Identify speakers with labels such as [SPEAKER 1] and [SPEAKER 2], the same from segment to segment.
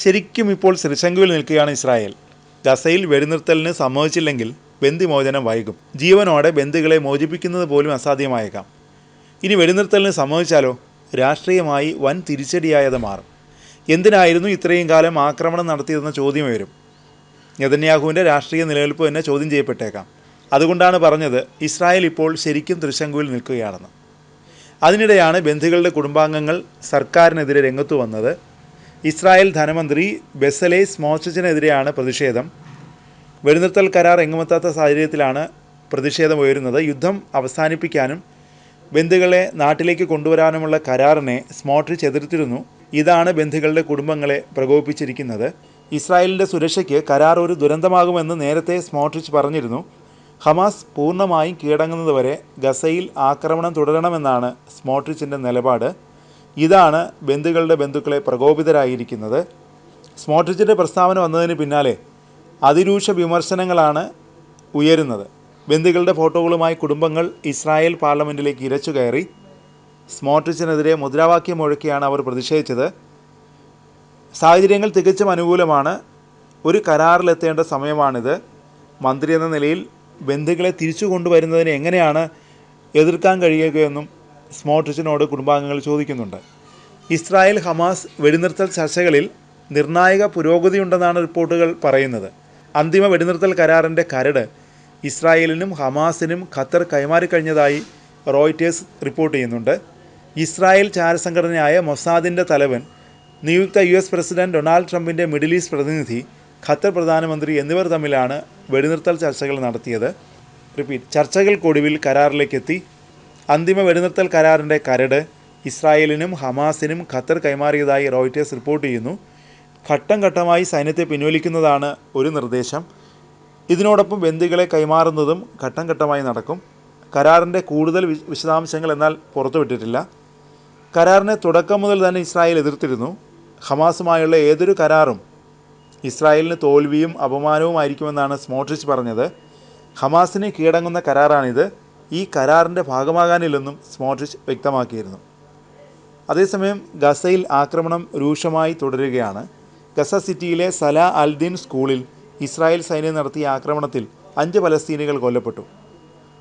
[SPEAKER 1] ശരിക്കും ഇപ്പോൾ ശ്രീശങ്കുവിൽ നിൽക്കുകയാണ് ഇസ്രായേൽ. ഗസയിൽ വെടിനിർത്തലിന് സമ്മതിച്ചില്ലെങ്കിൽ ബന്ദിമോചനം വൈകും. ജീവനോടെ ബന്ദികളെ മോചിപ്പിക്കുന്നത് പോലും അസാധ്യമായേക്കാം. ഇനി വെടിനിർത്തലിന് സമ്മതിച്ചാലോ? രാഷ്ട്രീയമായി വൻ തിരിച്ചടിയായത് മാറും. എന്തിനായിരുന്നു ഇത്രയും കാലം ആക്രമണം നടത്തിയതെന്ന ചോദ്യം വരും. നെതന്യാഹുവിൻ്റെ രാഷ്ട്രീയ നിലനിൽപ്പ് തന്നെ ചോദ്യം ചെയ്യപ്പെട്ടേക്കാം. അതുകൊണ്ടാണ് പറഞ്ഞത് ഇസ്രായേൽ ഇപ്പോൾ ശരിക്കും ത്രിശങ്കുവിൽ നിൽക്കുകയാണെന്ന്. അതിനിടെയാണ് ബന്ദികളുടെ കുടുംബാംഗങ്ങൾ സർക്കാരിനെതിരെ രംഗത്തു വന്നത്. ഇസ്രായേൽ ധനമന്ത്രി ബെസലേൽ സ്മോട്രിച്ചിനെതിരെയാണ് പ്രതിഷേധം. വെടിനിർത്തൽ കരാർ എങ്ങുമെത്താത്ത സാഹചര്യത്തിലാണ് പ്രതിഷേധം ഉയരുന്നത്. യുദ്ധം അവസാനിപ്പിക്കാനും ബന്ദികളെ നാട്ടിലേക്ക് കൊണ്ടുവരാനുമുള്ള കരാറിനെ സ്മോട്രിച്ച് എതിർത്തിരുന്നു. ഇതാണ് ബന്ദികളുടെ കുടുംബങ്ങളെ പ്രകോപിപ്പിച്ചിരിക്കുന്നത്. ഇസ്രായേലിൻ്റെ സുരക്ഷയ്ക്ക് കരാർ ഒരു ദുരന്തമാകുമെന്ന് നേരത്തെ സ്മോട്രിച്ച് പറഞ്ഞിരുന്നു. ഹമാസ് പൂർണ്ണമായും കീഴടങ്ങുന്നതുവരെ ഗസയിൽ ആക്രമണം തുടരണമെന്നാണ് സ്മോട്രിച്ചിൻ്റെ നിലപാട്. ഇതാണ് ബന്ദികളുടെ ബന്ധുക്കളെ പ്രകോപിതരായിരിക്കുന്നത്. സ്മോട്രിച്ചിൻ്റെ പ്രസ്താവന വന്നതിന് പിന്നാലെ അതിരൂക്ഷ വിമർശനങ്ങളാണ് ഉയരുന്നത്. ബന്ദികളുടെ ഫോട്ടോകളുമായി കുടുംബങ്ങൾ ഇസ്രായേൽ പാർലമെൻറ്റിലേക്ക് ഇരച്ചു കയറി. സ്മോട്രിച്ചിനെതിരെ മുദ്രാവാക്യം മുഴക്കിയാണ് അവർ പ്രതിഷേധിച്ചത്. സാഹചര്യങ്ങൾ തികച്ചും അനുകൂലമാണ്. ഒരു കരാറിലെത്തേണ്ട സമയമാണിത്. മന്ത്രി എന്ന നിലയിൽ ബന്ദികളെ തിരിച്ചു കൊണ്ടുവരുന്നതിന് എങ്ങനെയാണ് എതിർക്കാൻ കഴിയുകയെന്നും സ്മോട്രിച്ചിനോട് കുടുംബാംഗങ്ങൾ ചോദിക്കുന്നുണ്ട്. ഇസ്രായേൽ ഹമാസ് വെടിനിർത്തൽ ചർച്ചകളിൽ നിർണായക പുരോഗതിയുണ്ടെന്നാണ് റിപ്പോർട്ടുകൾ പറയുന്നത്. അന്തിമ വെടിനിർത്തൽ കരാറിൻ്റെ കരട് ഇസ്രായേലിനും ഹമാസിനും ഖത്തർ കൈമാറിക്കഴിഞ്ഞതായി റോയിറ്റേഴ്സ് റിപ്പോർട്ട് ചെയ്യുന്നുണ്ട്. ഇസ്രായേൽ ചാരസംഘടനയായ മൊസാദിൻ്റെ തലവൻ, നിയുക്ത US പ്രസിഡന്റ് ഡൊണാൾഡ് ട്രംപിൻ്റെ മിഡിൽ ഈസ്റ്റ് പ്രതിനിധി, ഖത്തർ പ്രധാനമന്ത്രി എന്നിവർ തമ്മിലാണ് വെടിനിർത്തൽ ചർച്ചകൾ നടത്തിയത്. ചർച്ചകൾക്കൊടുവിൽ കരാറിലേക്കെത്തി. അന്തിമ വെടിനിർത്തൽ കരാറിൻ്റെ കരട് ഇസ്രായേലിനും ഹമാസിനും ഖത്തർ കൈമാറിയതായി റോയിറ്റേഴ്സ് റിപ്പോർട്ട് ചെയ്യുന്നു. ഘട്ടം ഘട്ടമായി സൈന്യത്തെ പിൻവലിക്കുന്നതാണ് ഒരു നിർദ്ദേശം. ഇതിനോടൊപ്പം ബന്ദികളെ കൈമാറുന്നതും ഘട്ടം ഘട്ടമായി നടക്കും. കരാറിൻ്റെ കൂടുതൽ വിശദാംശങ്ങൾ എന്നാൽ പുറത്തുവിട്ടിട്ടില്ല. കരാറിനെ തുടക്കം മുതൽ തന്നെ ഇസ്രായേൽ എതിർത്തിരുന്നു. ഹമാസുമായുള്ള ഏതൊരു കരാറും ഇസ്രായേലിന് തോൽവിയും അപമാനവുമായിരിക്കുമെന്നാണ് സ്മോട്രിച്ച് പറഞ്ഞത്. ഹമാസിന് കീഴടങ്ങുന്ന കരാറാണിത്. ഈ കരാറിൻ്റെ ഭാഗമാകാനില്ലെന്നും സ്മോട്രിച്ച് വ്യക്തമാക്കിയിരുന്നു. അതേസമയം ഗസയിൽ ആക്രമണം രൂക്ഷമായി തുടരുകയാണ്. ഗസ സിറ്റിയിലെ സലാ അൽ-ദിൻ സ്കൂളിൽ ഇസ്രായേൽ സൈന്യം നടത്തിയ ആക്രമണത്തിൽ 5 പലസ്തീനികൾ കൊല്ലപ്പെട്ടു.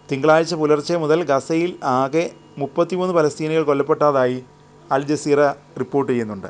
[SPEAKER 1] തിങ്കളാഴ്ച പുലർച്ചെ മുതൽ ഗസയിൽ ആകെ 33 പലസ്തീനികൾ കൊല്ലപ്പെട്ടതായി അൽ ജസീറ റിപ്പോർട്ട് ചെയ്യുന്നുണ്ട്.